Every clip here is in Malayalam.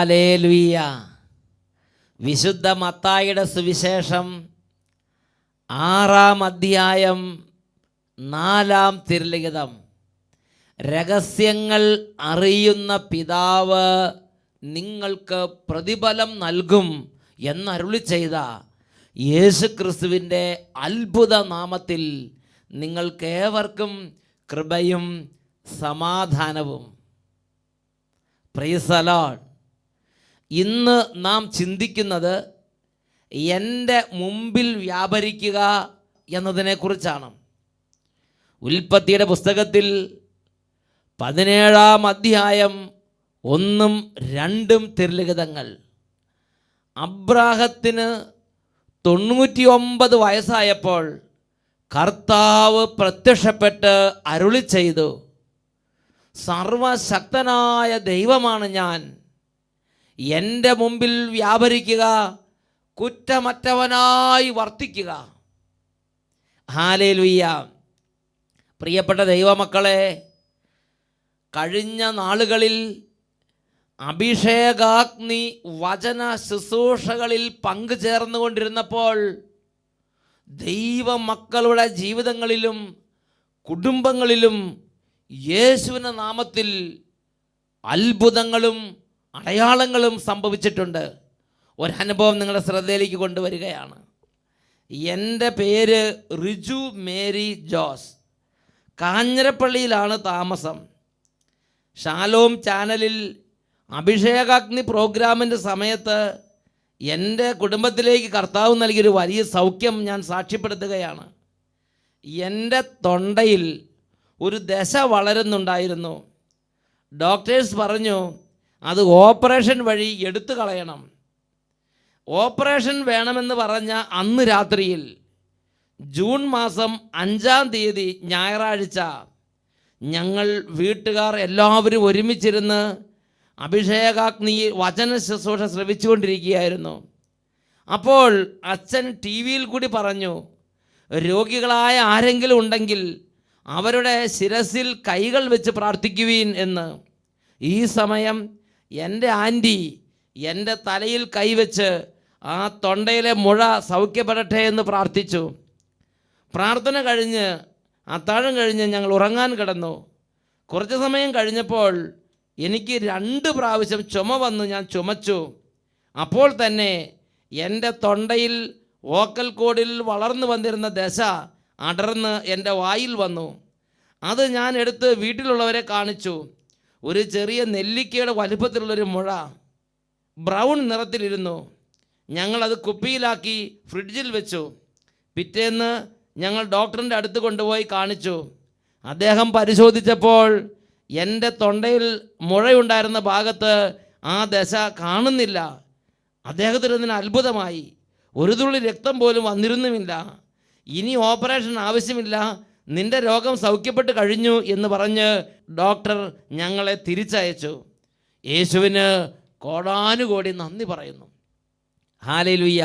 ഹല്ലേലൂയ. വിശുദ്ധ മത്തായിയുടെ സുവിശേഷം 6-ാം അധ്യായം 4-ാം തിരുലിഖിതം. രഹസ്യങ്ങൾ അറിയുന്ന പിതാവ് നിങ്ങൾക്ക് പ്രതിഫലം നൽകും എന്നരുളി ചെയ്ത യേശുക്രിസ്തുവിൻ്റെ അത്ഭുത നാമത്തിൽ നിങ്ങൾക്കേവർക്കും കൃപയും സമാധാനവും. Praise the Lord. ഇന്ന് നാം ചിന്തിക്കുന്നത് എൻ്റെ മുമ്പിൽ വ്യാപരിക്കുക എന്നതിനെക്കുറിച്ചാണ്. ഉൽപ്പത്തിയുടെ പുസ്തകത്തിൽ 17-ാം അധ്യായം 1-2 തിരുലിഖിതങ്ങൾ. അബ്രാഹത്തിന് 99 വയസ്സായപ്പോൾ കർത്താവ് പ്രത്യക്ഷപ്പെട്ട് അരുളി ചെയ്തു, സർവശക്തനായ ദൈവമാണ് ഞാൻ, എൻ്റെ മുമ്പിൽ വ്യാപരിക്കുക, കുറ്റമറ്റവനായി വർത്തിക്കുക. ഹല്ലേലൂയ. പ്രിയപ്പെട്ട ദൈവമക്കളെ, കഴിഞ്ഞ നാളുകളിൽ അഭിഷേകാഗ്നി വചന ശുശ്രൂഷകളിൽ പങ്കുചേർന്നുകൊണ്ടിരുന്നപ്പോൾ ദൈവമക്കളുടെ ജീവിതങ്ങളിലും കുടുംബങ്ങളിലും യേശുവിൻ്റെ നാമത്തിൽ അത്ഭുതങ്ങളും അടയാളങ്ങളും സംഭവിച്ചിട്ടുണ്ട്. ഒരനുഭവം നിങ്ങളുടെ ശ്രദ്ധയിലേക്ക് കൊണ്ടുവരികയാണ്. എൻ്റെ പേര് റിജു മേരി ജോസ്. കാഞ്ഞിരപ്പള്ളിയിലാണ് താമസം. ഷാലോം ചാനലിൽ അഭിഷേകാഗ്നി പ്രോഗ്രാമിൻ്റെ സമയത്ത് എൻ്റെ കുടുംബത്തിലേക്ക് കർത്താവ് നൽകിയൊരു വലിയ സൗഖ്യം ഞാൻ സാക്ഷ്യപ്പെടുത്തുകയാണ്. എൻ്റെ തൊണ്ടയിൽ ഒരു ദശ വളരുന്നുണ്ടായിരുന്നു. ഡോക്ടേഴ്സ് പറഞ്ഞു അത് ഓപ്പറേഷൻ വഴി എടുത്തു കളയണം. ഓപ്പറേഷൻ വേണമെന്ന് പറഞ്ഞ അന്ന് രാത്രിയിൽ ജൂൺ മാസം 5-ാം തീയതി ഞായറാഴ്ച ഞങ്ങൾ വീട്ടുകാർ എല്ലാവരും ഒരുമിച്ചിരുന്ന് അഭിഷേകാഗ്നി വചന ശുശ്രൂഷ ശ്രവിച്ചുകൊണ്ടിരിക്കുകയായിരുന്നു. അപ്പോൾ അച്ഛൻ TV-യിൽ കൂടി പറഞ്ഞു, രോഗികളായ ആരെങ്കിലും ഉണ്ടെങ്കിൽ അവരുടെ ശിരസിൽ കൈകൾ വെച്ച് പ്രാർത്ഥിക്കുവീൻ എന്ന്. ഈ സമയം എൻ്റെ ആൻറ്റി എൻ്റെ തലയിൽ കൈവച്ച് ആ തൊണ്ടയിലെ മുഴ സൗഖ്യപ്പെടട്ടെ എന്ന് പ്രാർത്ഥിച്ചു. പ്രാർത്ഥന കഴിഞ്ഞ് അത്താഴം കഴിഞ്ഞ് ഞങ്ങൾ ഉറങ്ങാൻ കിടന്നു. കുറച്ച് സമയം കഴിഞ്ഞപ്പോൾ എനിക്ക് 2 പ്രാവശ്യം ചുമ വന്നു. ഞാൻ ചുമച്ചു. അപ്പോൾ തന്നെ എൻ്റെ തൊണ്ടയിൽ വോക്കൽ കോഡിൽ വളർന്നു വന്നിരുന്ന ദശ അടർന്ന് എൻ്റെ വായിൽ വന്നു. അത് ഞാൻ എടുത്ത് വീട്ടിലുള്ളവരെ കാണിച്ചു. ഒരു ചെറിയ നെല്ലിക്കയുടെ വലുപ്പത്തിലുള്ളൊരു മുഴ ബ്രൗൺ നിറത്തിലിരുന്നു. ഞങ്ങളത് കുപ്പിയിലാക്കി ഫ്രിഡ്ജിൽ വെച്ചു. പിറ്റേന്ന് ഞങ്ങൾ ഡോക്ടറിൻ്റെ അടുത്ത് കൊണ്ടുപോയി കാണിച്ചു. അദ്ദേഹം പരിശോധിച്ചപ്പോൾ എൻ്റെ തൊണ്ടയിൽ മുഴയുണ്ടായിരുന്ന ഭാഗത്ത് ആ ദശ കാണുന്നില്ല. അദ്ദേഹത്തിന് അതിന് അത്ഭുതമായി. ഒരു തുള്ളി രക്തം പോലും വന്നിരുന്നുമില്ല. ഇനി ഓപ്പറേഷൻ ആവശ്യമില്ല, നിൻ്റെ രോഗം സൗഖ്യപ്പെട്ട് കഴിഞ്ഞു എന്ന് പറഞ്ഞ് ഡോക്ടർ ഞങ്ങളെ തിരിച്ചയച്ചു. യേശുവിന് കോടാനുകോടി നന്ദി പറയുന്നു. ഹല്ലേലൂയ.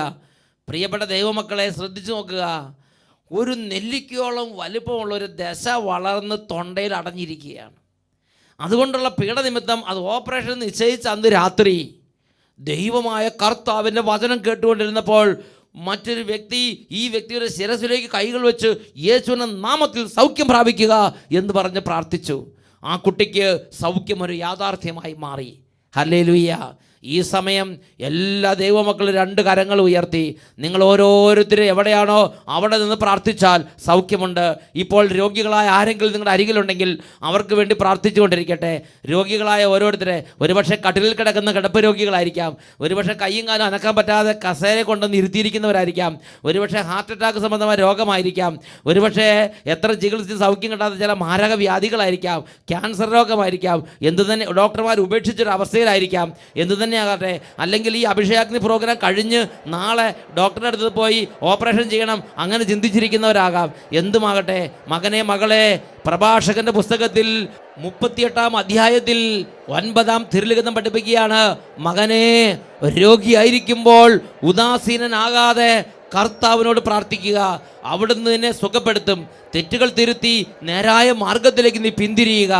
പ്രിയപ്പെട്ട ദൈവമക്കളെ, ശ്രദ്ധിച്ചു നോക്കുക. ഒരു നെല്ലിക്കയോളം വലിപ്പമുള്ളൊരു ദശ വളർന്ന് തൊണ്ടയിൽ അടഞ്ഞിരിക്കുകയാണ്. അതുകൊണ്ടുള്ള പീഡനിമിത്തം അത് ഓപ്പറേഷൻ നിശ്ചയിച്ച അന്ന് രാത്രി ദൈവമായ കർത്താവിൻ്റെ വചനം കേട്ടുകൊണ്ടിരുന്നപ്പോൾ മറ്റൊരു വ്യക്തി ഈ വ്യക്തിയുടെ ശിരസിലേക്ക് കൈകൾ വെച്ച് യേശുവിൻ്റെ നാമത്തിൽ സൗഖ്യം പ്രാപിക്കുക എന്ന് പറഞ്ഞ് പ്രാർത്ഥിച്ചു. ആ കുട്ടിക്ക് സൗഖ്യം ഒരു യാഥാർത്ഥ്യമായി മാറി. ഹല്ലേലൂയ. ഈ സമയം എല്ലാ ദൈവമക്കളും 2 കരങ്ങൾ ഉയർത്തി നിങ്ങൾ ഓരോരുത്തരും എവിടെയാണോ അവിടെ നിന്ന് പ്രാർത്ഥിച്ചാൽ സൗഖ്യമുണ്ട്. ഇപ്പോൾ രോഗികളായ ആരെങ്കിലും നിങ്ങളുടെ അരികിലുണ്ടെങ്കിൽ അവർക്ക് വേണ്ടി പ്രാർത്ഥിച്ചുകൊണ്ടിരിക്കട്ടെ. രോഗികളായ ഓരോരുത്തരെ, ഒരുപക്ഷെ കട്ടിലിൽ കിടക്കുന്ന കിടപ്പ് രോഗികളായിരിക്കാം, ഒരുപക്ഷെ കൈയും കാലും അനക്കാൻ പറ്റാതെ കസേര കൊണ്ടുവന്ന് ഇരുത്തിയിരിക്കുന്നവരായിരിക്കാം, ഒരുപക്ഷെ ഹാർട്ട് അറ്റാക്ക് സംബന്ധമായ രോഗമായിരിക്കാം, ഒരുപക്ഷെ എത്ര ചികിത്സിച്ച് സൗഖ്യം കിട്ടാത്ത ചില മാരക വ്യാധികളായിരിക്കാം, ക്യാൻസർ രോഗമായിരിക്കാം, എന്തു തന്നെ ഡോക്ടർമാർ ഉപേക്ഷിച്ചൊരു അവസ്ഥയിലായിരിക്കാം, എന്തു തന്നെ ആകട്ടെ. അല്ലെങ്കിൽ ഈ അഭിഷേകാഗ്നി പ്രോഗ്രാം കഴിഞ്ഞ് നാളെ ഡോക്ടറുടെ അടുത്ത് പോയി ഓപ്പറേഷൻ ചെയ്യണം അങ്ങനെ ചിന്തിച്ചിരിക്കുന്നവരാകാം. എന്തുമാകട്ടെ, മകനെ മകളെ, പ്രഭാഷകന്റെ പുസ്തകത്തിൽ 38-ാം അധ്യായത്തിൽ 9-ാം തിരുലിഖിതം പഠിപ്പിക്കുകയാണ്, മകനെ, രോഗിയായിരിക്കുമ്പോൾ ഉദാസീനനാകാതെ കർത്താവിനോട് പ്രാർത്ഥിക്കുക, അവിടുന്ന് നിന്നെ സുഖപ്പെടുത്തും. തെറ്റുകൾ തിരുത്തി നേരായ മാർഗത്തിലേക്ക് നീ പിന്തിരിയുക.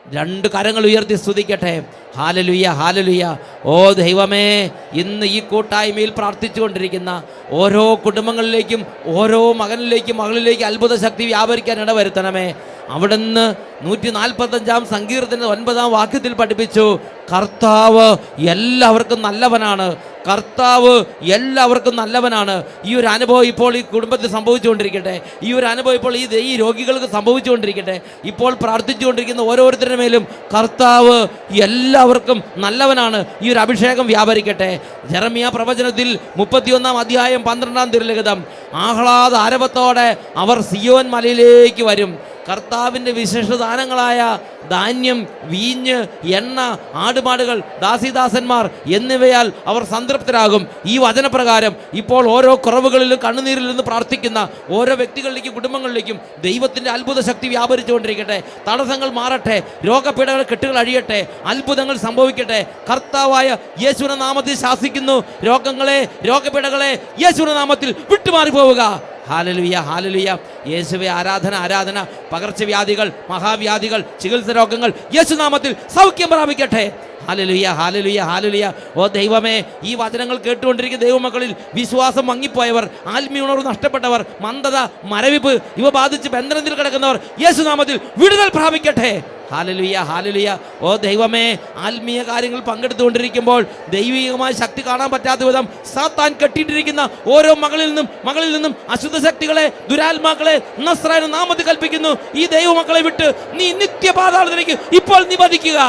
രണ്ട് കരങ്ങൾ ഉയർത്തി സ്തുതിക്കട്ടെ. ഹാലലുയ, ഹാലലുയ. ഓ ദൈവമേ, ഇന്ന് ഈ കൂട്ടായ്മയിൽ പ്രാർത്ഥിച്ചുകൊണ്ടിരിക്കുന്ന ഓരോ കുടുംബങ്ങളിലേക്കും ഓരോ മകനിലേക്കും മകളിലേക്കും അത്ഭുത ശക്തി വ്യാപരിക്കാൻ ഇടവരുത്തണമേ. അവിടുന്ന് 145 സങ്കീർത്തന 9 വാക്യത്തിൽ പഠിപ്പിച്ചു, കർത്താവ് എല്ലാവർക്കും നല്ലവനാണ്, കർത്താവ് എല്ലാവർക്കും നല്ലവനാണ്. ഈ ഒരു അനുഭവം ഇപ്പോൾ ഈ കുടുംബത്തിൽ സംഭവിച്ചുകൊണ്ടിരിക്കട്ടെ. ഈ ഒരു അനുഭവം ഇപ്പോൾ ഈ രോഗികൾക്ക് സംഭവിച്ചുകൊണ്ടിരിക്കട്ടെ. ഇപ്പോൾ പ്രാർത്ഥിച്ചുകൊണ്ടിരിക്കുന്ന ഓരോരുത്തരുടെ മേലും കർത്താവ് എല്ലാവർക്കും നല്ലവനാണ്. ഈ ഒരു അഭിഷേകം വ്യാപരിക്കട്ടെ. ജെറമ്യാ പ്രവചനത്തിൽ 31 അധ്യായം 12 തിരുലിഖിതം, ആഹ്ലാദ ആരവത്തോടെ അവർ സിയോൻ മലയിലേക്ക് വരും. കർത്താവിൻ്റെ വിശേഷദാനങ്ങളായ ധാന്യം, വീഞ്ഞ്, എണ്ണ, ആടുമാടുകൾ, ദാസിദാസന്മാർ എന്നിവയാൽ അവർ സംതൃപ്തരാകും. ഈ വചനപ്രകാരം ഇപ്പോൾ ഓരോ കുറവുകളിലും കണ്ണുനീരിൽ നിന്ന് പ്രാർത്ഥിക്കുന്ന ഓരോ വ്യക്തികളിലേക്കും കുടുംബങ്ങളിലേക്കും ദൈവത്തിൻ്റെ അത്ഭുത ശക്തി വ്യാപരിച്ചുകൊണ്ടിരിക്കട്ടെ. തടസ്സങ്ങൾ മാറട്ടെ, രോഗപീഠകൾ കെട്ടുകൾ അഴിയട്ടെ, അത്ഭുതങ്ങൾ സംഭവിക്കട്ടെ. കർത്താവായ യേശുവിന്റെ നാമത്തിൽ ശാസിക്കുന്നു, രോഗങ്ങളെ, രോഗപീഠകളെ യേശുവിന്റെ നാമത്തിൽ വിട്ടുമാറി പോവുക. ഹാലലുയ, ഹാലലുയ. യേശുവേ ആരാധന, ആരാധന. പകർച്ചവ്യാധികൾ, മഹാവ്യാധികൾ, ചികിത്സ രോഗങ്ങൾ യേശുനാമത്തിൽ സൗഖ്യം പ്രാപിക്കട്ടെ. ഹാലലുയ, ഹാലലുയ, ഹാലലുയ. ഓ ദൈവമേ, ഈ വചനങ്ങൾ കേട്ടുകൊണ്ടിരിക്കുന്ന ദൈവമക്കളിൽ വിശ്വാസം മങ്ങിപ്പോയവർ, ആത്മീയ ഉണർവ് നഷ്ടപ്പെട്ടവർ, മന്ദത, മരവിപ്പ് ഇവ ബാധിച്ച് ബന്ധനത്തിൽ കിടക്കുന്നവർ യേശുനാമത്തിൽ വിടുതൽ പ്രാപിക്കട്ടെ. ഹാലലുയ, ഹാലലുയ. ഓ ദൈവമേ, ആത്മീയ കാര്യങ്ങൾ പങ്കെടുത്തുകൊണ്ടിരിക്കുമ്പോൾ ദൈവികമായ ശക്തി കാണാൻ പറ്റാത്ത വിധം സാത്താൻ കെട്ടിയിട്ടിരിക്കുന്ന ഓരോ മകളിൽ നിന്നും അശുദ്ധ ശക്തികളെ, ദുരാത്മാക്കളെ നസ്രായന നാമത്തിൽ കൽപ്പിക്കുന്നു. ഈ ദൈവമക്കളെ വിട്ട് നീ നിത്യപാതാളത്തിലേക്ക് ഇപ്പോൾ നിബന്ധിക്കുക.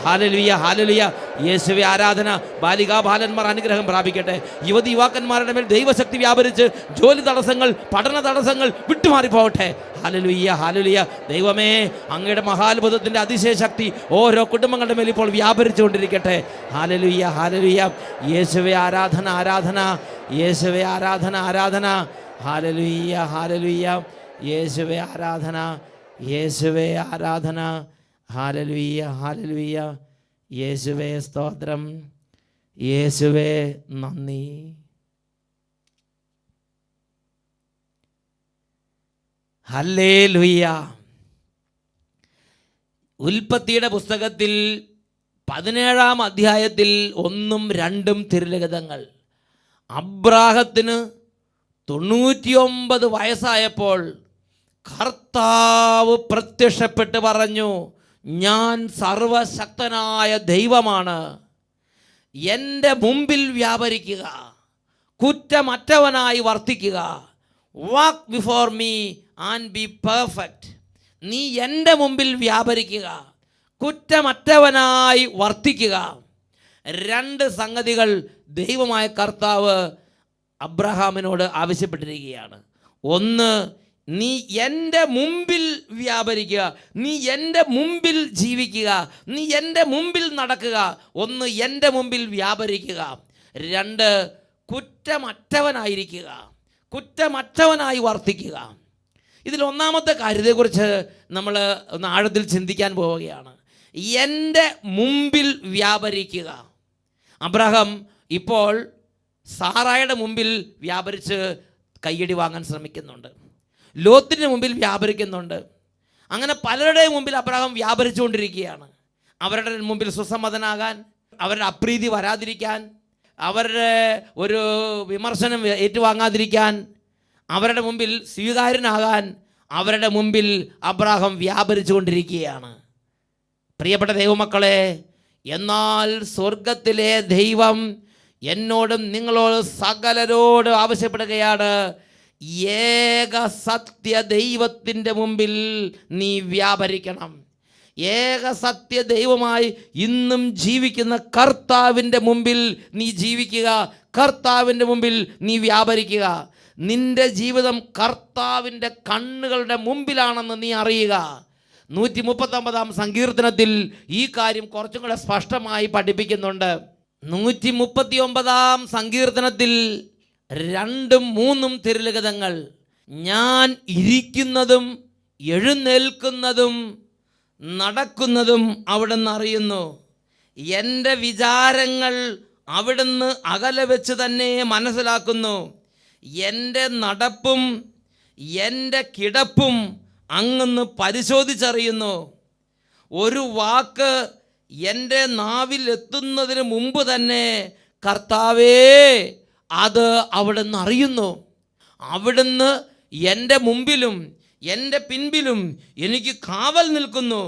ഹാലലുയ, ഹാലലുയ. യേശുവേ ആരാധന. ബാലികാ ബാലന്മാർ അനുഗ്രഹം പ്രാപിക്കട്ടെ. യുവതി യുവാക്കന്മാരുടെ മേൽ ദൈവശക്തി വ്യാപരിച്ച് ജോലി തടസ്സങ്ങൾ, പഠന തടസ്സങ്ങൾ വിട്ടുമാറിപ്പോകട്ടെ. ഹാലലുയ, ഹാലലുയ. ദൈവമേ, അങ്ങയുടെ മഹാത്ഭുതത്തിൻ്റെ അതിശയ ശക്തി ഓരോ കുടുംബങ്ങളുടെ മേൽ ഇപ്പോൾ വ്യാപരിച്ചുകൊണ്ടിരിക്കട്ടെ. ഹാലലുയ, ഹാലലുയ. യേശുവേ ആരാധന, ആരാധന. യേശുവേ ആരാധന, ആരാധന. ഹാലലുയ, ഹാലലുയ. യേശുവേ ആരാധന, യേശുവേ ആരാധന. ഹാലലുയ, ഹാലലുയ. യേശുവേ സ്തോത്രം, യേശുവേ നന്ദി. ഹല്ലേലൂയ. ഉൽപ്പത്തിയുടെ പുസ്തകത്തിൽ 17 അധ്യായത്തിൽ 1, 2 തിരുലിഖിതങ്ങൾ, അബ്രാഹത്തിന് 99 വയസ്സായപ്പോൾ കർത്താവ് പ്രത്യക്ഷപ്പെട്ട് പറഞ്ഞു, ഞാൻ സർവശക്തനായ ദൈവമാണ്, എൻ്റെ മുമ്പിൽ വ്യാപരിക്കുക, കുറ്റമറ്റവനായി വർത്തിക്കുക. Walk before me and be perfect. നീ എൻ്റെ മുമ്പിൽ വ്യാപരിക്കുക, കുറ്റമറ്റവനായി വർത്തിക്കുക. 2 സംഗതികൾ ദൈവമായ കർത്താവ് അബ്രഹാമിനോട് ആവശ്യപ്പെട്ടിരിക്കുകയാണ്. ഒന്ന്, നീ എൻ്റെ മുമ്പിൽ വ്യാപരിക്കുക, നീ എൻ്റെ മുമ്പിൽ ജീവിക്കുക, നീ എൻ്റെ മുമ്പിൽ നടക്കുക. ഒന്ന്, എൻ്റെ മുമ്പിൽ വ്യാപരിക്കുക. 2, കുറ്റമറ്റവനായിരിക്കുക, കുറ്റമറ്റവനായി വർത്തിക്കുക. ഇതിൽ ഒന്നാമത്തെ കാര്യത്തെക്കുറിച്ച് നമ്മൾ ഒന്ന് ആഴത്തിൽ ചിന്തിക്കാൻ പോവുകയാണ്. എൻ്റെ മുമ്പിൽ വ്യാപരിക്കുക. അബ്രഹാം ഇപ്പോൾ സാറായുടെ മുമ്പിൽ വ്യാപരിച്ച് കയ്യടി വാങ്ങാൻ ശ്രമിക്കുന്നുണ്ട്. ലോത്തിൻ്റെ മുമ്പിൽ വ്യാപരിക്കുന്നുണ്ട്. അങ്ങനെ പലരുടെയും മുമ്പിൽ അബ്രഹാം വ്യാപരിച്ചുകൊണ്ടിരിക്കുകയാണ്. അവരുടെ മുമ്പിൽ സുസമ്മതനാകാൻ, അവരുടെ അപ്രീതി വരാതിരിക്കാൻ, അവരുടെ ഒരു വിമർശനം ഏറ്റുവാങ്ങാതിരിക്കാൻ, അവരുടെ മുമ്പിൽ സ്വീകാര്യനാകാൻ അവരുടെ മുമ്പിൽ അബ്രഹാം വ്യാപരിച്ചുകൊണ്ടിരിക്കുകയാണ്. പ്രിയപ്പെട്ട ദൈവമക്കളെ, എന്നാൽ സ്വർഗത്തിലെ ദൈവം എന്നോടും നിങ്ങളോട് സകലരോട് ആവശ്യപ്പെടുകയാണ്, ഏക സത്യ ദൈവത്തിൻ്റെ മുമ്പിൽ നീ വ്യാപരിക്കണം. ഏക സത്യ ദൈവമായി ഇന്നും ജീവിക്കുന്ന കർത്താവിൻ്റെ മുമ്പിൽ നീ ജീവിക്കുക, കർത്താവിൻ്റെ മുമ്പിൽ നീ വ്യാപരിക്കുക. നിന്റെ ജീവിതം കർത്താവിൻ്റെ കണ്ണുകളുടെ മുമ്പിലാണെന്ന് നീ അറിയുക. 139 സങ്കീർത്തനത്തിൽ ഈ കാര്യം കുറച്ചും കൂടെ സ്പഷ്ടമായി പഠിപ്പിക്കുന്നുണ്ട്. 139 സങ്കീർത്തനത്തിൽ 2, 3 തിരുലിഖിതങ്ങൾ, ഞാൻ ഇരിക്കുന്നതും എഴുന്നേൽക്കുന്നതും നടക്കുന്നതും അവിടുന്ന് അറിയുന്നു, എൻ്റെ വിചാരങ്ങൾ അവിടുന്ന് അകലെ വെച്ച് തന്നെ മനസ്സിലാക്കുന്നു, എൻ്റെ നടപ്പും എൻ്റെ കിടപ്പും അങ്ങൊന്ന് പരിശോധിച്ചറിയുന്നു. ഒരു വാക്ക് എൻ്റെ നാവിൽ എത്തുന്നതിന് മുമ്പ് തന്നെ കർത്താവേ അത് അവിടുന്ന് അറിയുന്നു. അവിടുന്ന് എൻ്റെ മുമ്പിലും എൻ്റെ പിൻപിലും എനിക്ക് കാവൽ നിൽക്കുന്നു.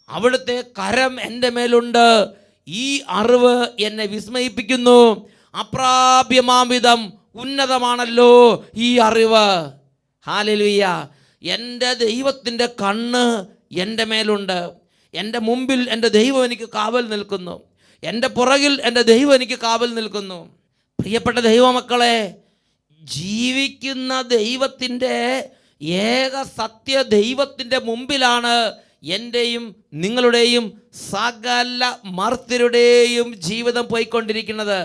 അവിടുത്തെ കരം എൻ്റെ മേലുണ്ട്. ഈ അറിവ് എന്നെ വിസ്മയിപ്പിക്കുന്നു. അപ്രാപ്യമാംവിധം ഉന്നതമാണല്ലോ ഈ അറിവ്. ഹല്ലേലൂയ. എൻ്റെ ദൈവത്തിൻ്റെ കണ്ണ് എൻ്റെ മേലുണ്ട്. എൻ്റെ മുമ്പിൽ എൻ്റെ ദൈവം എനിക്ക് കാവൽ നിൽക്കുന്നു. എൻ്റെ പുറകിൽ എൻ്റെ ദൈവം എനിക്ക് കാവൽ നിൽക്കുന്നു. പ്രിയപ്പെട്ട ദൈവമക്കളെ, ജീവിക്കുന്ന ദൈവത്തിൻ്റെ ഏക സത്യ ദൈവത്തിൻ്റെ മുമ്പിലാണ് എൻ്റെയും നിങ്ങളുടെയും സകല മർത്യരുടെയും ജീവിതം പോയിക്കൊണ്ടിരിക്കുന്നത്.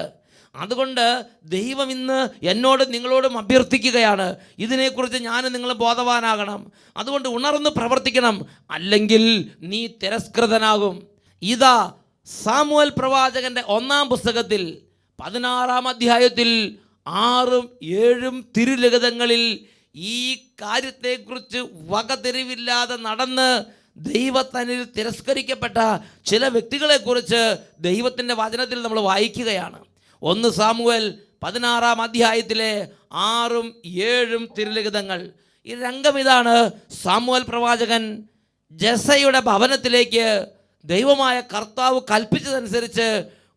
അതുകൊണ്ട് ദൈവം ഇന്ന് എന്നോടും നിങ്ങളോടും അഭ്യർത്ഥിക്കുകയാണ്, ഇതിനെക്കുറിച്ച് ഞാനും നിങ്ങൾ ബോധവാനാകണം. അതുകൊണ്ട് ഉണർന്ന് പ്രവർത്തിക്കണം, അല്ലെങ്കിൽ നീ തിരസ്കൃതനാകും. ഇതാ സാമുവേൽ പ്രവാചകന്റെ 1-ാം പുസ്തകത്തിൽ 16-ാം അധ്യായത്തിൽ 6-ഉം 7-ഉം തിരുലിഖിതങ്ങളിൽ ഈ കാര്യത്തെക്കുറിച്ച് വകതിരിവില്ലാതെ നടന്ന് ദൈവത്തനിൽ തിരസ്കരിക്കപ്പെട്ട ചില വ്യക്തികളെക്കുറിച്ച് ദൈവത്തിൻ്റെ വചനത്തിൽ നമ്മൾ വായിക്കുകയാണ്. 1 സാമുവേൽ 16-ാം അധ്യായത്തിലെ 6-ഉം 7-ഉം തിരുലിഖിതങ്ങൾ. ഈ രംഗം ഇതാണ്. സാമുവേൽ പ്രവാചകൻ ജെസയുടെ ഭവനത്തിലേക്ക് ദൈവമായ കർത്താവ് കൽപ്പിച്ചതനുസരിച്ച്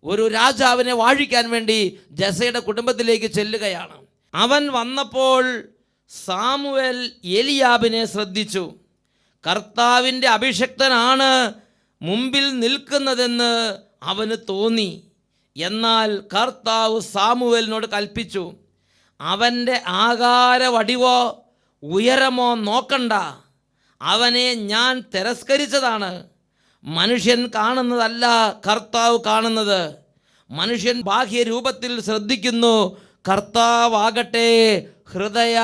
ഒരു രാജാവിനെ വാഴിക്കാൻ വേണ്ടി ജെസയുടെ കുടുംബത്തിലേക്ക് ചെല്ലുകയാണ്. അവൻ വന്നപ്പോൾ സാമുവേൽ എലിയാബിനെ ശ്രദ്ധിച്ചു. കർത്താവിൻ്റെ അഭിഷിക്തനാണ് മുമ്പിൽ നിൽക്കുന്നതെന്ന് അവന് തോന്നി. എന്നാൽ കർത്താവ് സാമുവേലിനോട് കൽപ്പിച്ചു, അവൻ്റെ ആകാര വടിവോ ഉയരമോ നോക്കണ്ട, അവനെ ഞാൻ തിരസ്കരിച്ചതാണ്. മനുഷ്യൻ കാണുന്നതല്ല കർത്താവ് കാണുന്നത്. മനുഷ്യൻ ബാഹ്യരൂപത്തിൽ ശ്രദ്ധിക്കുന്നു, കർത്താവാകട്ടെ ഹൃദയ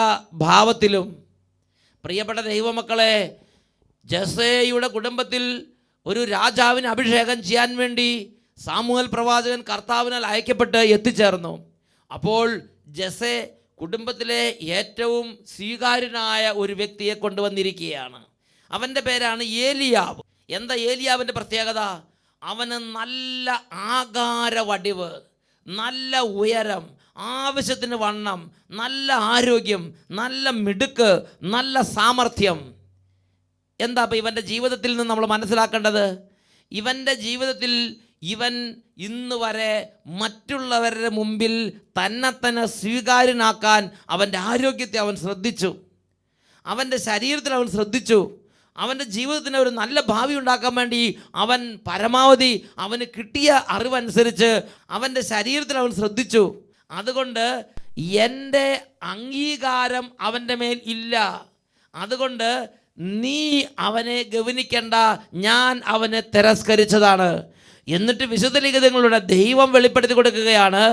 ഭാവത്തിലും. പ്രിയപ്പെട്ട ദൈവമക്കളെ, ജെസയുടെ കുടുംബത്തിൽ ഒരു രാജാവിനെ അഭിഷേകം ചെയ്യാൻ വേണ്ടി സാമുവേൽ പ്രവാചകൻ കർത്താവിനാൽ അയക്കപ്പെട്ട് എത്തിച്ചേർന്നു. അപ്പോൾ ജെസെ കുടുംബത്തിലെ ഏറ്റവും സ്വീകാര്യനായ ഒരു വ്യക്തിയെ കൊണ്ടുവന്നിരിക്കുകയാണ്. അവൻ്റെ പേരാണ് ഏലിയാവ്. എന്താ ഏലിയാവിൻ്റെ പ്രത്യേകത? അവന് നല്ല ആകാര വടിവ്, നല്ല ഉയരം, ആവശ്യത്തിന് വണ്ണം, നല്ല ആരോഗ്യം, നല്ല മിടുക്ക്, നല്ല സാമർഥ്യം. എന്താ അപ്പം ഇവൻ്റെ ജീവിതത്തിൽ നിന്ന് നമ്മൾ മനസ്സിലാക്കേണ്ടത്? ഇവൻ്റെ ജീവിതത്തിൽ ഇവൻ ഇന്ന് വരെ മറ്റുള്ളവരുടെ മുമ്പിൽ തന്നെ സ്വീകാര്യനാക്കാൻ അവൻ്റെ ആരോഗ്യത്തെ അവൻ ശ്രദ്ധിച്ചു, അവൻ്റെ ശരീരത്തിൽ അവൻ ശ്രദ്ധിച്ചു, അവൻ്റെ ജീവിതത്തിന് ഒരു നല്ല ഭാവി ഉണ്ടാക്കാൻ വേണ്ടി അവൻ പരമാവധി അവന് കിട്ടിയ അറിവനുസരിച്ച് അവൻ്റെ ശരീരത്തിൽ അവൻ ശ്രദ്ധിച്ചു. അതുകൊണ്ട് എൻ്റെ അംഗീകാരം അവൻ്റെ മേൽ ഇല്ല, അതുകൊണ്ട് നീ അവനെ ഗവനിക്കേണ്ട, ഞാൻ അവനെ തിരസ്കരിച്ചതാണ്. എന്നിട്ട് വിശുദ്ധ ലിഖിതങ്ങളുടെ ദൈവം വെളിപ്പെടുത്തി കൊടുക്കുകയാണ്,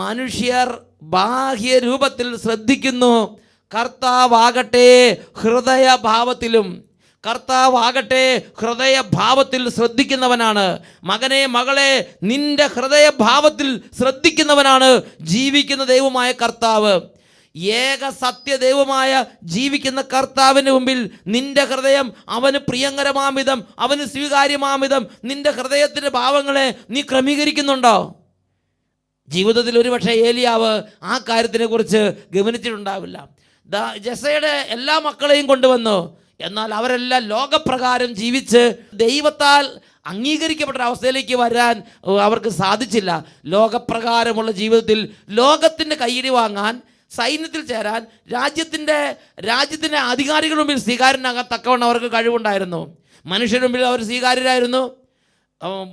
മനുഷ്യർ ബാഹ്യരൂപത്തിൽ ശ്രദ്ധിക്കുന്നു, കർത്താവാകട്ടെ ഹൃദയഭാവത്തിലും. കർത്താവാകട്ടെ ഹൃദയഭാവത്തിൽ ശ്രദ്ധിക്കുന്നവനാണ്. മകനെ, മകളെ, നിന്റെ ഹൃദയഭാവത്തിൽ ശ്രദ്ധിക്കുന്നവനാണ് ജീവിക്കുന്ന ദൈവമായ കർത്താവ്. ഏക സത്യദൈവമായ ജീവിക്കുന്ന കർത്താവിന് മുമ്പിൽ നിന്റെ ഹൃദയം അവന് പ്രിയങ്കരമാംവിധം, അവന് സ്വീകാര്യമാംവിധം നിന്റെ ഹൃദയത്തിൻ്റെ ഭാവങ്ങളെ നീ ക്രമീകരിക്കുന്നുണ്ടോ? ജീവിതത്തിൽ ഒരുപക്ഷെ ഏലിയാവ് ആ കാര്യത്തിനെ കുറിച്ച് ഗവനിച്ചിട്ടുണ്ടാവില്ല. ജെസയുടെ എല്ലാ മക്കളെയും കൊണ്ടുവന്നു, എന്നാൽ അവരെല്ലാം ലോകപ്രകാരം ജീവിച്ച് ദൈവത്താൽ അംഗീകരിക്കപ്പെട്ട അവസ്ഥയിലേക്ക് വരാൻ അവർക്ക് സാധിച്ചില്ല. ലോകപ്രകാരമുള്ള ജീവിതത്തിൽ ലോകത്തിൻ്റെ കയ്യടി വാങ്ങാൻ, സൈന്യത്തിൽ ചേരാൻ, രാജ്യത്തിൻ്റെ അധികാരികളുടെ മുമ്പിൽ സ്വീകാര്യനാകാൻ തക്കവണ്ണം അവർക്ക് കഴിവുണ്ടായിരുന്നു. മനുഷ്യരുടെ മുമ്പിൽ അവർ സ്വീകാര്യരായിരുന്നു,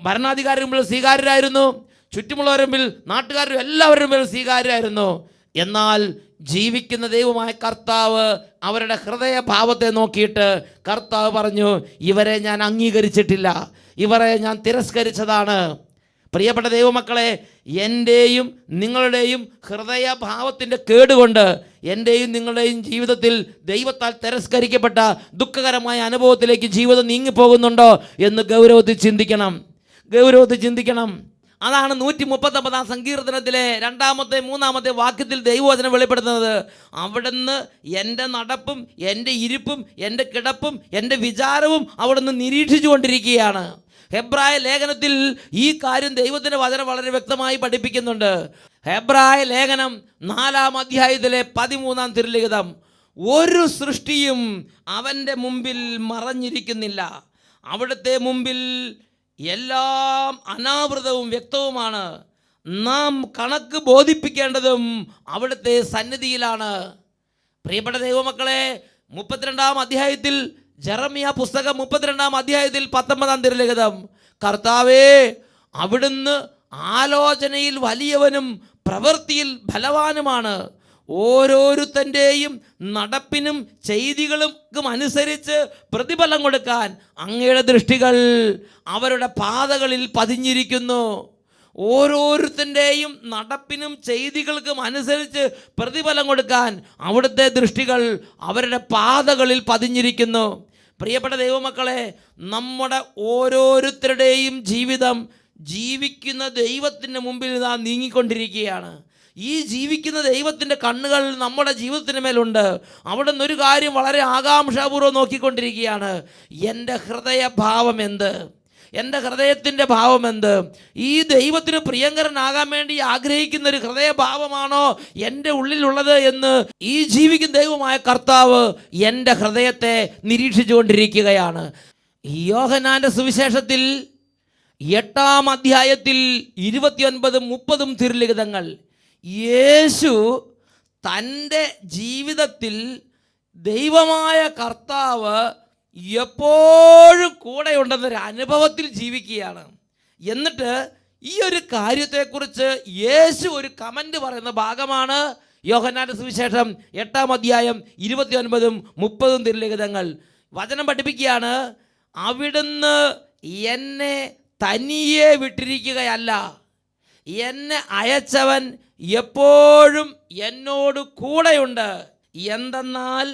ഭരണാധികാരിയുടെ മുമ്പിൽ സ്വീകാര്യരായിരുന്നു, ചുറ്റുമുള്ളവരുടെ മുമ്പിൽ, നാട്ടുകാരും എല്ലാവരുടെ മുമ്പിൽ സ്വീകാര്യരായിരുന്നു. എന്നാൽ ജീവിക്കുന്ന ദൈവമായ കർത്താവ് അവരുടെ ഹൃദയഭാവത്തെ നോക്കിയിട്ട് കർത്താവ് പറഞ്ഞു, ഇവരെ ഞാൻ അംഗീകരിച്ചിട്ടില്ല, ഇവരെ ഞാൻ തിരസ്കരിച്ചതാണ്. പ്രിയപ്പെട്ട ദൈവമക്കളെ, എൻ്റെയും നിങ്ങളുടെയും ഹൃദയഭാവത്തിൻ്റെ കേടുകൊണ്ട് എൻ്റെയും നിങ്ങളുടെയും ജീവിതത്തിൽ ദൈവത്താൽ തിരസ്കരിക്കപ്പെട്ട ദുഃഖകരമായ അനുഭവത്തിലേക്ക് ജീവിതം നീങ്ങിപ്പോകുന്നുണ്ടോ എന്ന് ഗൗരവത്തിൽ ചിന്തിക്കണം. അതാണ് 139 സങ്കീർത്തനത്തിലെ 2-ാമത്തെ 3-ാമത്തെ വാക്യത്തിൽ ദൈവവചനം വെളിപ്പെടുത്തുന്നത്. അവിടുന്ന് എൻ്റെ നടപ്പും എൻ്റെ ഇരിപ്പും എൻ്റെ കിടപ്പും എൻ്റെ വിചാരവും അവിടുന്ന് നിരീക്ഷിച്ചു കൊണ്ടിരിക്കുകയാണ്. ഹെബ്രായ ലേഖനത്തിൽ ഈ കാര്യം ദൈവത്തിൻ്റെ വചനം വളരെ വ്യക്തമായി പഠിപ്പിക്കുന്നുണ്ട്. ഹെബ്രായ ലേഖനം 4-ാം അധ്യായത്തിലെ 13-ാം തിരുലിഖിതം, ഒരു സൃഷ്ടിയും അവൻ്റെ മുമ്പിൽ മറഞ്ഞിരിക്കുന്നില്ല. അവിടുത്തെ മുമ്പിൽ എല്ലാം അനാവൃതവും വ്യക്തവുമാണ്. നാം കണക്ക് ബോധിപ്പിക്കേണ്ടതും അവിടുത്തെ സന്നിധിയിലാണ്. പ്രിയപ്പെട്ട ദൈവമക്കളെ, 32-ാം അധ്യായത്തിൽ ജെറമ്യ പുസ്തകം 32-ാം അധ്യായത്തിൽ 19-ാം തിരുലിഖിതം, കർത്താവേ, അവിടുന്ന് ആലോചനയിൽ വലിയവനും പ്രവൃത്തിയിൽ ബലവാനുമാണ്. ഓരോരുത്തൻ്റെയും നടപ്പിനും ചെയ്തികൾക്കും അനുസരിച്ച് പ്രതിഫലം കൊടുക്കാൻ അങ്ങയുടെ ദൃഷ്ടികൾ അവരുടെ പാതകളിൽ പതിഞ്ഞിരിക്കുന്നു. ഓരോരുത്തൻ്റെയും നടപ്പിനും ചെയ്തികൾക്കും അനുസരിച്ച് പ്രതിഫലം കൊടുക്കാൻ അവിടുത്തെ ദൃഷ്ടികൾ അവരുടെ പാതകളിൽ പതിഞ്ഞിരിക്കുന്നു. പ്രിയപ്പെട്ട ദൈവമക്കളെ, നമ്മുടെ ഓരോരുത്തരുടെയും ജീവിതം ജീവിക്കുന്ന ദൈവത്തിൻ്റെ മുമ്പിൽ നാം നീങ്ങിക്കൊണ്ടിരിക്കുകയാണ്. ഈ ജീവിക്കുന്ന ദൈവത്തിൻ്റെ കണ്ണുകൾ നമ്മുടെ ജീവിതത്തിന് മേലുണ്ട്. അവിടെ നിന്നൊരു കാര്യം വളരെ ആകാംക്ഷാപൂർവ്വം നോക്കിക്കൊണ്ടിരിക്കുകയാണ്. എൻ്റെ ഹൃദയഭാവം എന്ത്? എൻ്റെ ഹൃദയത്തിൻ്റെ ഭാവം എന്ത്? ഈ ദൈവത്തിന് പ്രിയങ്കരനാകാൻ വേണ്ടി ആഗ്രഹിക്കുന്ന ഒരു ഹൃദയഭാവമാണോ എൻ്റെ ഉള്ളിലുള്ളത് എന്ന് ഈ ജീവിക്കുന്ന ദൈവമായ കർത്താവ് എൻ്റെ ഹൃദയത്തെ നിരീക്ഷിച്ചു കൊണ്ടിരിക്കുകയാണ്. യോഹന്നാൻ്റെ സുവിശേഷത്തിൽ 8-ാം അധ്യായത്തിൽ 29-30 തിരുലിഖിതങ്ങൾ, യേശു തൻ്റെ ജീവിതത്തിൽ ദൈവമായ കർത്താവ് എപ്പോഴും കൂടെയുണ്ടെന്നൊരു അനുഭവത്തിൽ ജീവിക്കുകയാണ്. എന്നിട്ട് ഈ ഒരു കാര്യത്തെക്കുറിച്ച് യേശു ഒരു കമൻ്റ് പറയുന്ന ഭാഗമാണ് യോഹന്നാന്റെ സുവിശേഷം 8-ാം അധ്യായം 29-30 തിരുലിഖിതങ്ങൾ. വചനം പഠിപ്പിക്കുകയാണ്, അവിടുന്ന് എന്നെ തനിയെ വിട്ടിരിക്കുകയല്ല, എന്നെ അയച്ചവൻ എപ്പോഴും എന്നോട് കൂടെയുണ്ട്. എന്തെന്നാൽ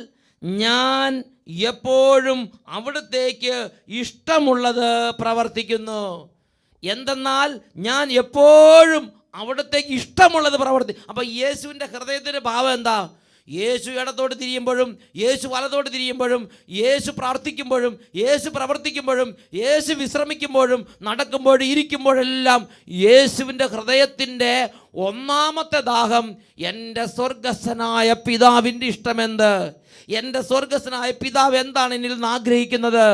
ഞാൻ എപ്പോഴും അവിടുത്തേക്ക് ഇഷ്ടമുള്ളത് പ്രവർത്തിക്കുന്നു. എന്തെന്നാൽ ഞാൻ എപ്പോഴും അവിടുത്തേക്ക് ഇഷ്ടമുള്ളത് അപ്പം യേശുവിൻ്റെ ഹൃദയത്തിൻ്റെ ഭാവം എന്താ? യേശു ഇടത്തോട്ട് തിരിയുമ്പോഴും യേശു വലത്തോട്ട് തിരിയുമ്പോഴും യേശു പ്രാർത്ഥിക്കുമ്പോഴും യേശു പ്രവർത്തിക്കുമ്പോഴും യേശു വിശ്രമിക്കുമ്പോഴും നടക്കുമ്പോഴും ഇരിക്കുമ്പോഴെല്ലാം യേശുവിൻ്റെ ഹൃദയത്തിൻ്റെ ഒന്നാമത്തെ ദാഹം എൻ്റെ സ്വർഗസ്ഥനായ പിതാവിൻ്റെ ഇഷ്ടമെന്ത്? എൻ്റെ സ്വർഗസ്ഥനായ പിതാവ് എന്താണ് എന്നിൽ നിന്ന് ആഗ്രഹിക്കുന്നത്?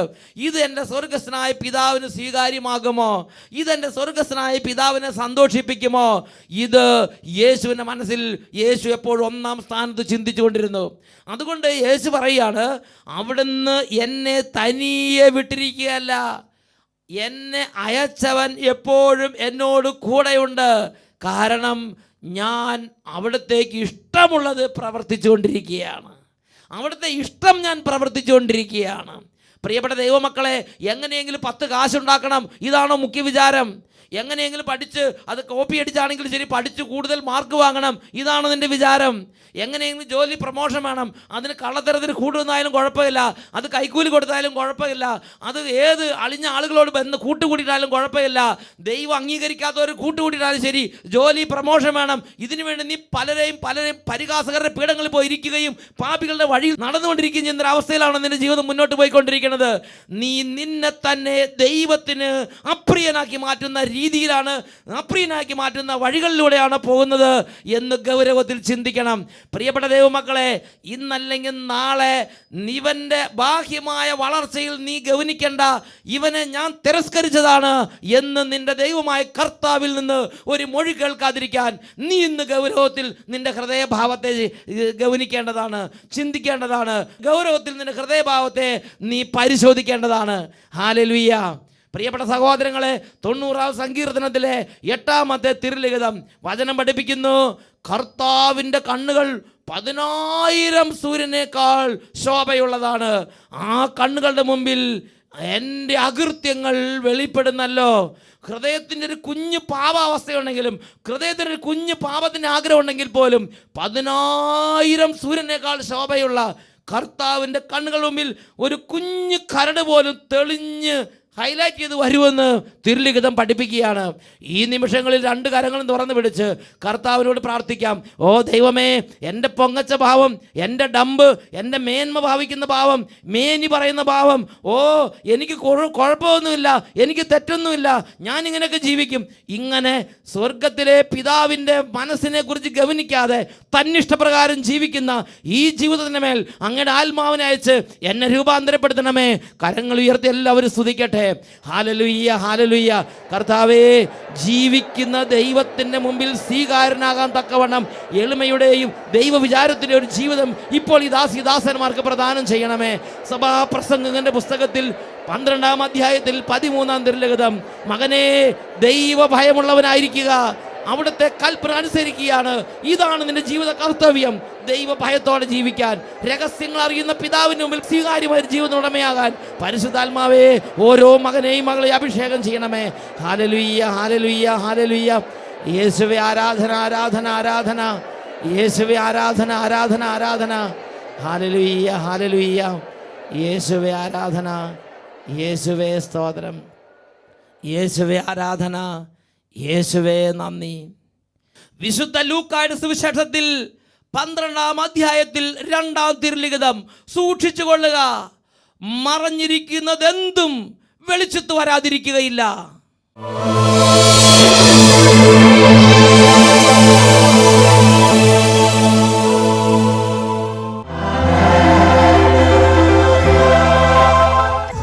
ഇത് എൻ്റെ സ്വർഗസ്ഥനായ പിതാവിന് സ്വീകാര്യമാകുമോ? ഇതെൻ്റെ സ്വർഗസ്ഥനായ പിതാവിനെ സന്തോഷിപ്പിക്കുമോ? ഇത് യേശുവിൻ്റെ മനസ്സിൽ യേശു എപ്പോഴും ഒന്നാം സ്ഥാനത്ത് ചിന്തിച്ചുകൊണ്ടിരുന്നു. അതുകൊണ്ട് യേശു പറയുകയാണ്, അവിടുന്ന് എന്നെ തനിയെ വിട്ടിരിക്കുകയല്ല, എന്നെ അയച്ചവൻ എപ്പോഴും എന്നോട് കൂടെയുണ്ട്. കാരണം ഞാൻ അവിടത്തേക്ക് ഇഷ്ടമുള്ളത് പ്രവർത്തിച്ചുകൊണ്ടിരിക്കുകയാണ്. അവിടുത്തെ ഇഷ്ടം ഞാൻ പ്രവർത്തിച്ചുകൊണ്ടിരിക്കുകയാണ്. പ്രിയപ്പെട്ട ദൈവമക്കളെ, എങ്ങനെയെങ്കിലും 10 കാശുണ്ടാക്കണം, ഇതാണോ മുഖ്യ വിചാരം? എങ്ങനെയെങ്കിലും പഠിച്ച് അത് കോപ്പി അടിച്ചാണെങ്കിൽ ശരി, പഠിച്ച് കൂടുതൽ മാർക്ക് വാങ്ങണം, ഇതാണ് നിൻ്റെ വിചാരം? എങ്ങനെയെങ്കിലും ജോലി പ്രൊമോഷൻ വേണം, അതിന് കള്ളത്തരത്തിന് കൂടുന്നായാലും കുഴപ്പമില്ല, അത് കൈക്കൂലി കൊടുത്താലും കുഴപ്പമില്ല, അത് ഏത് അളിഞ്ഞ ആളുകളോട് കൂട്ടുകൂടിയിട്ടാലും കുഴപ്പമില്ല, ദൈവം അംഗീകരിക്കാത്തവർ കൂട്ടുകൂടിയിട്ടാലും ശരി, ജോലി പ്രൊമോഷൻ വേണം. ഇതിനു വേണ്ടി നീ പലരെയും പരിഹാസകരുടെ പീഠങ്ങളിൽ പോയി ഇരിക്കുകയും പാപികളുടെ വഴിയിൽ നടന്നുകൊണ്ടിരിക്കുകയും ചെയ്യുന്ന അവസ്ഥയിലാണ് നിന്റെ ജീവിതം മുന്നോട്ട് പോയിക്കൊണ്ടിരിക്കുന്നത്. നീ നിന്നെ തന്നെ ദൈവത്തിന് അപ്രിയനാക്കി മാറ്റുന്ന രീതിയിലാണ്, അപ്രിയനാക്കി മാറ്റുന്ന വഴികളിലൂടെയാണ് പോകുന്നത് എന്ന് ഗൗരവത്തിൽ ചിന്തിക്കണം. പ്രിയപ്പെട്ട ദൈവമക്കളെ, ഇന്നല്ലെങ്കിൽ നാളെ ഇവൻ്റെ ബാഹ്യമായ വളർച്ചയിൽ നീ ഗൗനിക്കേണ്ട, ഇവനെ ഞാൻ തിരസ്കരിച്ചതാണ് എന്ന് നിന്റെ ദൈവമായ കർത്താവിൽ നിന്ന് ഒരു മൊഴി കേൾക്കാതിരിക്കാൻ നീ ഇന്ന് ഗൗരവത്തിൽ നിന്റെ ഹൃദയഭാവത്തെ ഗൗനിക്കേണ്ടതാണ്, ചിന്തിക്കേണ്ടതാണ്. ഗൗരവത്തിൽ നിന്റെ ഹൃദയഭാവത്തെ നീ പരിശോധിക്കേണ്ടതാണ്. ഹല്ലേലൂയ. പ്രിയപ്പെട്ട സഹോദരങ്ങളെ, 90-ാം സങ്കീർത്തനത്തിലെ 8-ാമത്തെ തിരുലിഖിതം വചനം പഠിപ്പിക്കുന്നു, കർത്താവിൻ്റെ കണ്ണുകൾ 10,000 സൂര്യനേക്കാൾ ശോഭയുള്ളതാണ്. ആ കണ്ണുകളുടെ മുമ്പിൽ എൻ്റെ അകൃത്യങ്ങൾ വെളിപ്പെടുന്നല്ലോ. ഹൃദയത്തിൻ്റെ ഒരു കുഞ്ഞു പാപാവസ്ഥയുണ്ടെങ്കിലും, ഹൃദയത്തിൻ്റെ ഒരു കുഞ്ഞു പാപത്തിൻ്റെ ആഗ്രഹം ഉണ്ടെങ്കിൽ പോലും 10,000 സൂര്യനേക്കാൾ ശോഭയുള്ള കർത്താവിൻ്റെ കണ്ണുകൾ മുമ്പിൽ ഒരു കുഞ്ഞു കരട് പോലും തെളിഞ്ഞ് ഹൈലൈറ്റ് ചെയ്ത് വരുമെന്ന് തിരുലിഖിതം പഠിപ്പിക്കുകയാണ്. ഈ നിമിഷങ്ങളിൽ 2 കരങ്ങളും തുറന്നു പിടിച്ച് കർത്താവിനോട് പ്രാർത്ഥിക്കാം. ഓ ദൈവമേ, എൻ്റെ പൊങ്ങച്ച ഭാവം, എൻ്റെ ഡമ്പ്, എൻ്റെ മേന്മ ഭാവിക്കുന്ന ഭാവം, മേനി പറയുന്ന ഭാവം, ഓ എനിക്ക് കുഴപ്പമൊന്നുമില്ല, എനിക്ക് തെറ്റൊന്നുമില്ല, ഞാൻ ഇങ്ങനെയൊക്കെ ജീവിക്കും. ഇങ്ങനെ സ്വർഗത്തിലെ പിതാവിൻ്റെ മനസ്സിനെ കുറിച്ച് ഗവനിക്കാതെ തന്നിഷ്ടപ്രകാരം ജീവിക്കുന്ന ഈ ജീവിതത്തിൻ്റെ മേൽ അങ്ങയുടെ ആത്മാവിനെ അയച്ച് എന്നെ രൂപാന്തരപ്പെടുത്തണമേ. കരങ്ങൾ ഉയർത്തി എല്ലാവരും സ്തുതിക്കട്ടെ. ഹല്ലേലൂയ, ഹല്ലേലൂയ. കർത്താവേ, ജീവിക്കുന്ന ദൈവത്തിൻ്റെ മുമ്പിൽ സ്വീകാര്യനാകാൻ തക്കവണ്ണം എളിമയുടെയും ദൈവവിചാരത്തിൻ്റെ ഒരു ജീവിതം ഇപ്പോൾ ഈ ദാസന്മാർക്ക് പ്രദാനം ചെയ്യണമേ. സഭാപ്രസംഗങ്ങളുടെ പുസ്തകത്തിൽ 12-ാം അധ്യായത്തിൽ 13-ാം തിരുലിഖിതം, മകനെ ദൈവഭയമുള്ളവനായിരിക്കുക, അവിടുത്തെ കൽപ്പന അനുസരിക്കുകയാണ്, ഇതാണ് നിന്റെ ജീവിത കർത്തവ്യം. ദൈവഭയത്തോടെ ജീവിക്കാൻ, രഹസ്യങ്ങൾ അറിയുന്ന പിതാവിന് മുമ്പിൽ സ്വീകാര്യമായ ജീവിതം ഉടമയാകാൻ പരിശുദ്ധാത്മാവേ ഓരോ മകനെയും മകളെയും അഭിഷേകം ചെയ്യണമേ. Hallelujah, hallelujah, hallelujah. യേശുവേ ആരാധന, ആരാധന, ആരാധന. യേശുവേ ആരാധന, ആരാധന, ആരാധന. Hallelujah, hallelujah. യേശുവേ ആരാധന, യേശുവേ സ്തോത്രം, യേശുവേ ആരാധന, യേശുവേ നന്ദി. വിശുദ്ധ ലൂക്കായുടെ സുവിശേഷത്തിൽ 12-ാം അധ്യായത്തിൽ 2-ാം തിരുലിഖിതം സൂക്ഷിച്ചു കൊള്ളുക, മറഞ്ഞിരിക്കുന്നതെന്തും വെളിച്ചത്ത് വരാതിരിക്കുകയില്ല.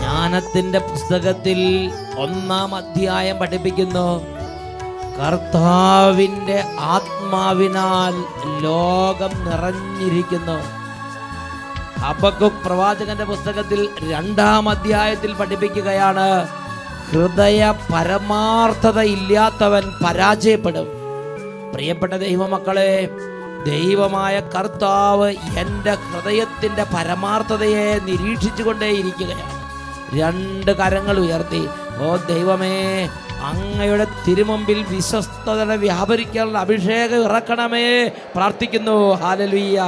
ജ്ഞാനത്തിൻ്റെ പുസ്തകത്തിൽ 1-ാം അധ്യായം പഠിപ്പിക്കുന്നു, കർത്താവിൻ്റെ ആത്മാവിനാൽ ലോകം നിറഞ്ഞിരിക്കുന്നു. ഹബക്കൂക്ക് പ്രവാചകന്റെ പുസ്തകത്തിൽ 2-ാം അധ്യായത്തിൽ പഠിപ്പിക്കുകയാണ്, ഹൃദയ പരമാർത്ഥത ഇല്ലാത്തവൻ പരാജയപ്പെടും. പ്രിയപ്പെട്ട ദൈവമക്കളെ, ദൈവമായ കർത്താവ് എൻ്റെ ഹൃദയത്തിൻ്റെ പരമാർത്ഥതയെ നിരീക്ഷിച്ചു കൊണ്ടേയിരിക്കുകയാണ്. 2 കരങ്ങൾ ഉയർത്തി, ഓ ദൈവമേ, അങ്ങയുടെ തിരുമുമ്പിൽ വിശ്വസ്തത വ്യാപരിക്കാനുള്ള അഭിഷേകം ഇറക്കണമേ പ്രാർത്ഥിക്കുന്നു. ഹല്ലേലൂയ.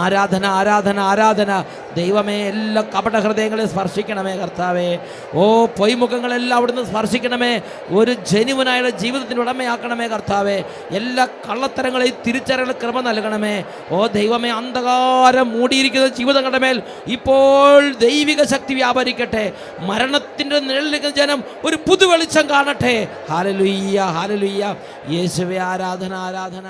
ആരാധന, ആരാധന, ആരാധന. ദൈവമേ, എല്ലാ കപട ഹൃദയങ്ങളെ സ്പർശിക്കണമേ കർത്താവേ. ഓ പൊയ്മുഖങ്ങളെല്ലാം അവിടുന്ന് സ്പർശിക്കണമേ. ഒരു ജനുവനായുള്ള ജീവിതത്തിന് ഉടമയാക്കണമേ കർത്താവേ. എല്ലാ കള്ളത്തരങ്ങളെയും തിരിച്ചറിയാനുള്ള കൃപ നൽകണമേ. ഓ ദൈവമേ, അന്ധകാരം മൂടിയിരിക്കുന്ന ജീവിതങ്ങളുടെ മേൽ ഇപ്പോൾ ദൈവിക ശക്തി വ്യാപരിക്കട്ടെ. മരണത്തിൻ്റെ നിഴലിലിരിക്കുന്ന ജനം ഒരു പുതുവെളിച്ചം കാണട്ടെ. Hallelujah, hallelujah. യേശുവേ ആരാധന, ആരാധന.